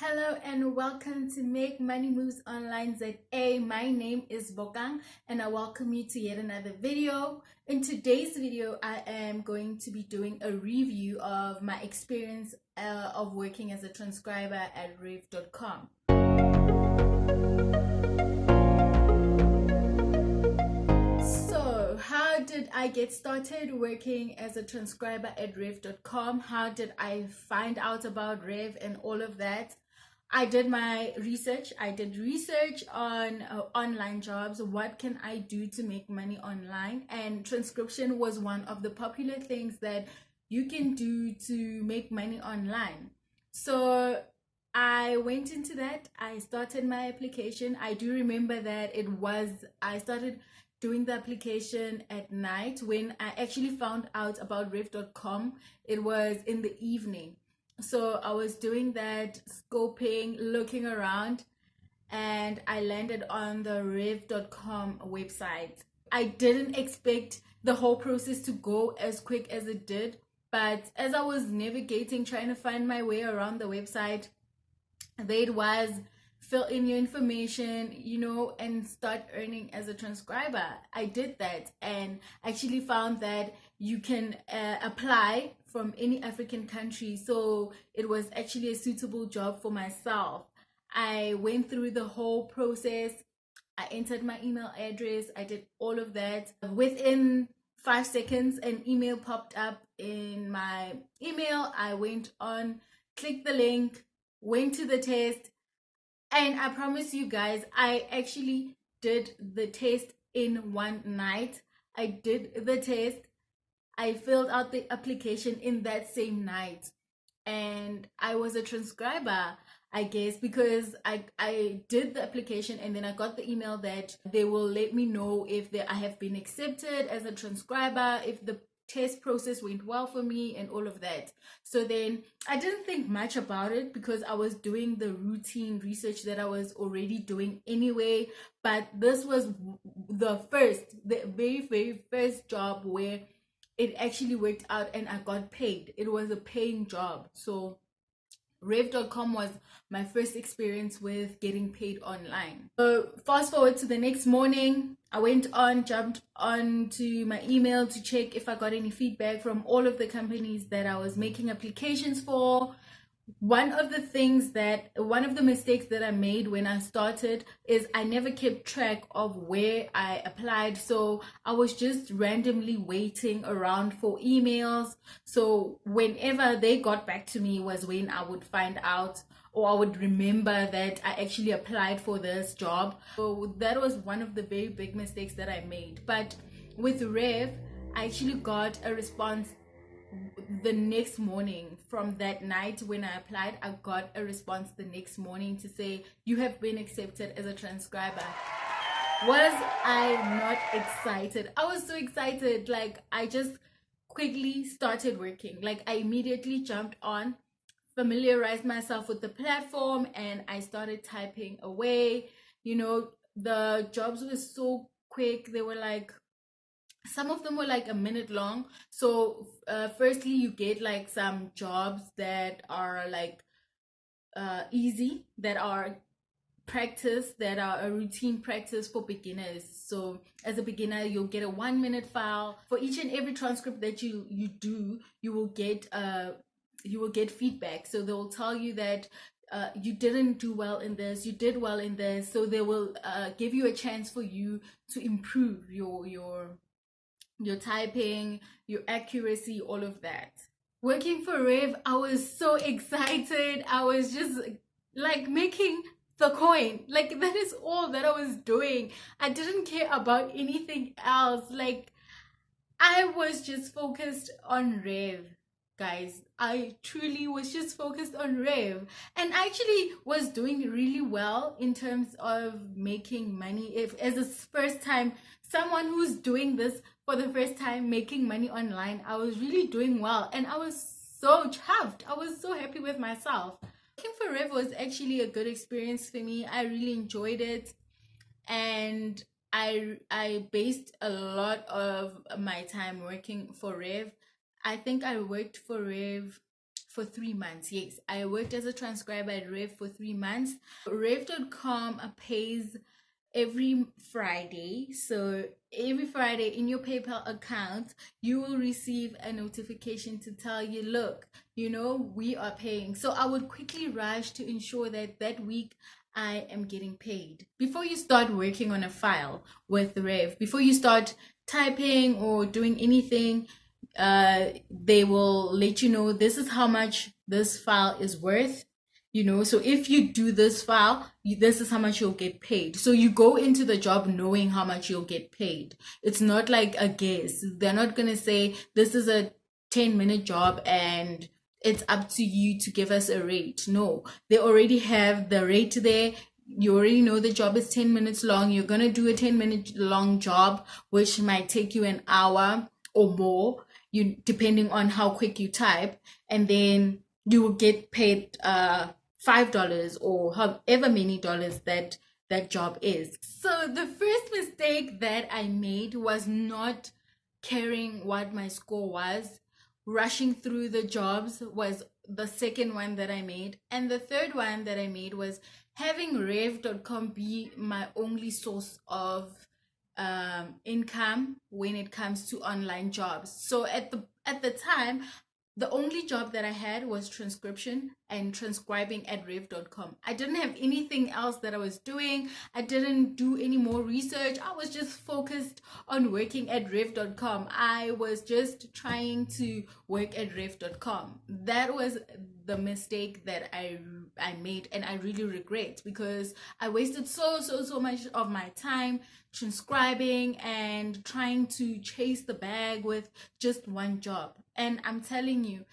Hello and welcome to Make Money Moves Online ZA. My name is Bokang and I welcome you to yet another video. In today's video, I am going to be doing a review of my experience of working as a transcriber at REV.com. So, how did I get started working as a transcriber at REV.com? How did I find out about REV and all of that? I did my research. I did research on online jobs. What can I do to make money online? And transcription was one of the popular things that you can do to make money online. So I went into that. I started my application. I do remember that I started doing the application at night. When I actually found out about rev.com, it was in the evening. So I was doing that, scoping, looking around, and I landed on the rev.com website. I didn't expect the whole process to go as quick as it did, but as I was navigating, trying to find my way around the website, there it was: fill in your information, and start earning as a transcriber. I did that and actually found that you can apply from any African country. So it was actually a suitable job for myself. I went through the whole process. I entered my email address. I did all of that. Within 5 seconds, an email popped up in my email. I went on, clicked the link, went to the test, and I promise you guys, I actually did the test in one night. I did the test. I filled out the application in that same night. And I was a transcriber, I guess, because I did the application and then I got the email that they will let me know if I have been accepted as a transcriber, if the test process went well for me and all of that. So then I didn't think much about it because I was doing the routine research that I was already doing anyway. But this was the very, very first job where it actually worked out and I got paid. It was a paying job. So rev.com was my first experience with getting paid online. So fast forward to the next morning, I jumped onto my email to check if I got any feedback from all of the companies that I was making applications for. One of the mistakes that I made when I started is I never kept track of where I applied. So I was just randomly waiting around for emails. So whenever they got back to me was when I would find out, or I would remember that I actually applied for this job. So that was one of the very big mistakes that I made. But with Rev, I actually got a response the next morning. From that night when I applied, I got a response the next morning to say, you have been accepted as a transcriber. Was I not excited? I was so excited. Like, I just quickly started working. Like, I immediately jumped on, familiarized myself with the platform, and I started typing away. The jobs were so quick. They were like, some of them were like a minute long. So firstly, you get like some jobs that are like easy, that are practice, that are a routine practice for beginners. So as a beginner, you'll get a 1 minute file. For each and every transcript that you do, you will get feedback. So they'll tell you that you didn't do well in this, you did well in this. So they will give you a chance for you to improve your typing, your accuracy, all of that. Working for Rev, I was so excited. I was just like making the coin. Like, that is all that I was doing. I didn't care about anything else. Like, I was just focused on Rev, guys. I truly was just focused on Rev, and I actually was doing really well in terms of making money. If as a first time, someone who's doing this for the first time, making money online, I was really doing well, and I was so chuffed. I was so happy with myself. Working for Rev was actually a good experience for me. I really enjoyed it, and I based a lot of my time working for Rev. I think I worked for Rev for 3 months. Yes, I worked as a transcriber at Rev for 3 months. Rev.com pays every Friday. So every Friday in your PayPal account, you will receive a notification to tell you, look, we are paying. So I would quickly rush to ensure that that week I am getting paid. Before you start working on a file with Rev, before you start typing or doing anything, they will let you know this is how much this file is worth. So if you do this file, this is how much you'll get paid. So you go into the job knowing how much you'll get paid. It's not like a guess. They're not going to say this is a 10-minute job and it's up to you to give us a rate. No, they already have the rate there. You already know the job is 10 minutes long. You're going to do a 10-minute long job, which might take you an hour or more, depending on how quick you type. And then you will get paid $5 or however many dollars that job is. So the first mistake that I made was not caring what my score was. Rushing through the jobs was the second one that I made. And the third one that I made was having Rev.com be my only source of income when it comes to online jobs. So at the time, the only job that I had was transcription and transcribing at rev.com. I didn't have anything else that I was doing. I didn't do any more research. I was just focused on working at rev.com. I was just trying to work at rev.com. That was the mistake that I made, and I really regret, because I wasted so much of my time transcribing and trying to chase the bag with just one job. And I'm telling you,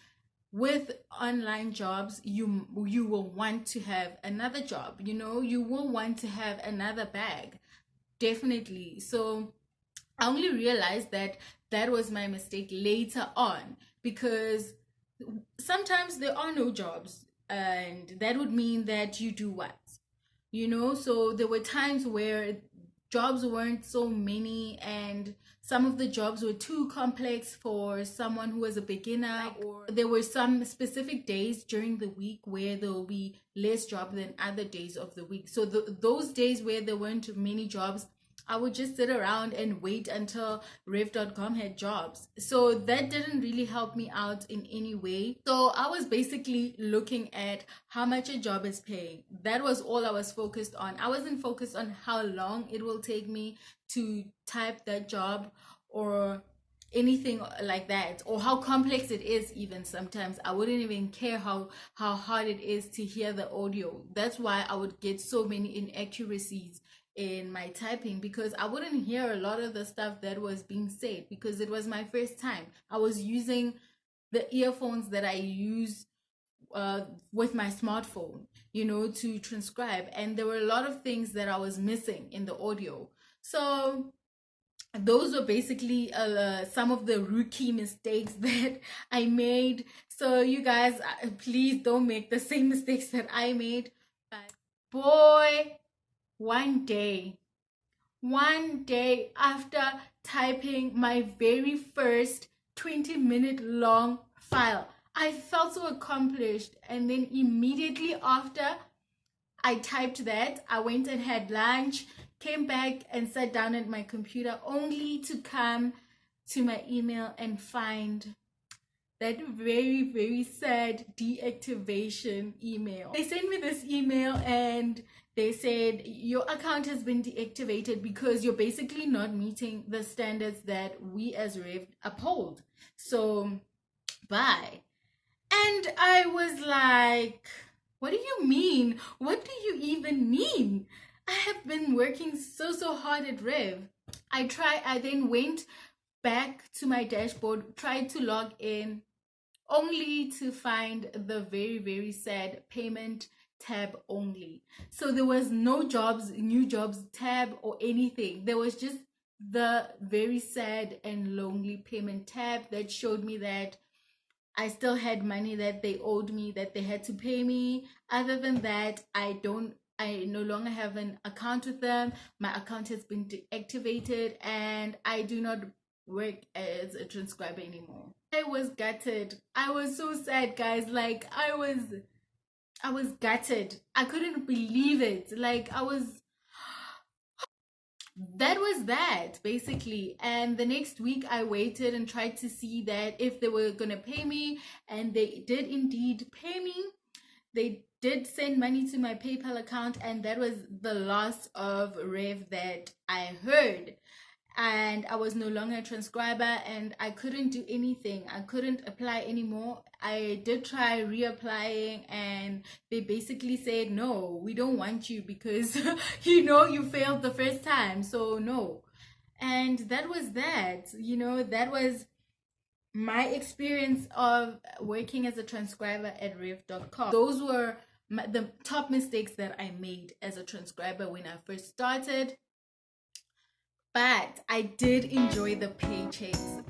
with online jobs, you will want to have another job. You will want to have another bag, definitely. So I only realized that was my mistake later on, because sometimes there are no jobs, and that would mean that you do what? So there were times where jobs weren't so many, and some of the jobs were too complex for someone who was a beginner, or there were some specific days during the week where there will be less job than other days of the week. So those days where there weren't many jobs, I would just sit around and wait until rev.com had jobs. So that didn't really help me out in any way. So I was basically looking at how much a job is paying. That was all I was focused on. I wasn't focused on how long it will take me to type that job or anything like that, or how complex it is. Even sometimes I wouldn't even care how hard it is to hear the audio. That's why I would get so many inaccuracies in my typing, because I wouldn't hear a lot of the stuff that was being said, because it was my first time. I was using the earphones that I use with my smartphone, to transcribe, and there were a lot of things that I was missing in the audio. So those were basically some of the rookie mistakes that I made. So you guys, please don't make the same mistakes that I made. But boy, one day after typing my very first 20-minute long file, I felt so accomplished. And then immediately after I typed that, I went and had lunch, came back and sat down at my computer, only to come to my email and find that very sad deactivation email. They sent me this email and they said your account has been deactivated because you're basically not meeting the standards that we as Rev uphold. So bye. And I was like, what do you mean? What do you even mean? I have been working so hard at Rev. I then went back to my dashboard, tried to log in, only to find the very sad payment tab only. So there was no jobs, new jobs tab or anything. There was just the very sad and lonely payment tab that showed me that I still had money that they owed me, that they had to pay me. Other than that, I no longer have an account with them. My account has been deactivated and I do not work as a transcriber anymore. I was gutted. I was so sad, guys. Like I was gutted. I couldn't believe it. Like I was that was that basically. And the next week I waited and tried to see that if they were going to pay me, and they did indeed pay me. They did send money to my PayPal account, and that was the last of Rev that I heard. And I was no longer a transcriber, and I couldn't do anything. I couldn't apply anymore. I did try reapplying, and they basically said, no, we don't want you because you failed the first time, so no. And that was that. That was my experience of working as a transcriber at rev.com. Those were the top mistakes that I made as a transcriber when I first started. But I did enjoy the paychecks.